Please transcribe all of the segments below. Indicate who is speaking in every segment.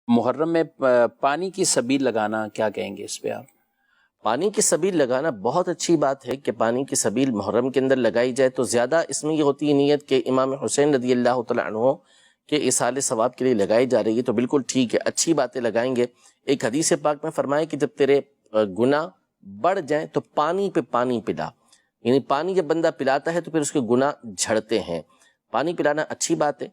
Speaker 1: محرم میں پانی کی سبیل لگانا، کیا کہیں گے اس پہ آپ؟
Speaker 2: پانی کی سبیل لگانا بہت اچھی بات ہے کہ پانی کی سبیل محرم کے اندر لگائی جائے، تو زیادہ اس میں یہ ہوتی ہے نیت کہ امام حسین رضی اللہ تعالیٰ عنہ کے ایصال ثواب کے لیے لگائی جا رہی ہے، تو بالکل ٹھیک ہے، اچھی باتیں لگائیں گے۔ ایک حدیث پاک میں فرمایا کہ جب تیرے گناہ بڑھ جائیں تو پانی پہ پانی پلا، یعنی پانی جب بندہ پلاتا ہے تو پھر اس کے گناہ جھڑتے ہیں۔ پانی پلانا اچھی بات ہے،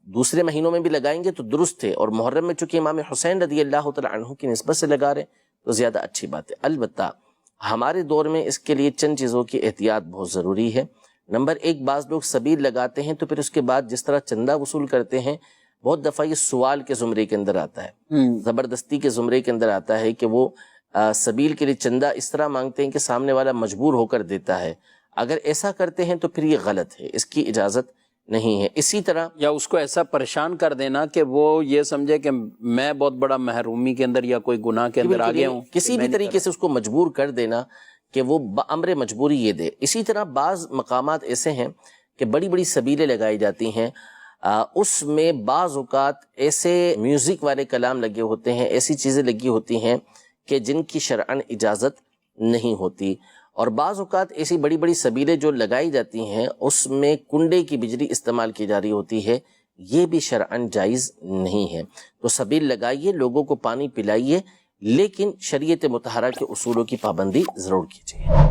Speaker 2: دوسرے مہینوں میں بھی لگائیں گے تو درست ہے، اور محرم میں چونکہ امام حسین رضی اللہ تعالیٰ عنہ کی نسبت سے لگا رہے تو زیادہ اچھی بات ہے۔ البتہ ہمارے دور میں اس کے لیے چند چیزوں کی احتیاط بہت ضروری ہے۔ نمبر ایک، بعض لوگ سبیل لگاتے ہیں تو پھر اس کے بعد جس طرح چندہ وصول کرتے ہیں، بہت دفعہ یہ سوال کے زمرے کے اندر آتا ہے، زبردستی کے زمرے کے اندر آتا ہے کہ وہ سبیل کے لیے چندہ اس طرح مانگتے ہیں کہ سامنے والا مجبور ہو کر دیتا ہے۔ اگر ایسا کرتے ہیں تو پھر یہ غلط ہے، اس کی اجازت نہیں ہے۔ اسی طرح
Speaker 1: یا اس کو ایسا پریشان کر دینا کہ وہ یہ سمجھے کہ میں بہت بڑا محرومی کے اندر یا کوئی گناہ کے اندر آگے ہوں،
Speaker 2: کسی بھی طریقے سے اس کو مجبور کر دینا کہ وہ بامر مجبوری یہ دے۔ اسی طرح بعض مقامات ایسے ہیں کہ بڑی بڑی سبیلیں لگائی جاتی ہیں، اس میں بعض اوقات ایسے میوزک والے کلام لگے ہوتے ہیں، ایسی چیزیں لگی ہوتی ہیں کہ جن کی شرعاً اجازت نہیں ہوتی، اور بعض اوقات ایسی بڑی بڑی سبیلیں جو لگائی جاتی ہیں اس میں کنڈے کی بجلی استعمال کی جا رہی ہوتی ہے، یہ بھی شرعاً جائز نہیں ہے۔ تو سبیل لگائیے، لوگوں کو پانی پلائیے، لیکن شریعت مطہرہ کے اصولوں کی پابندی ضرور کیجیے۔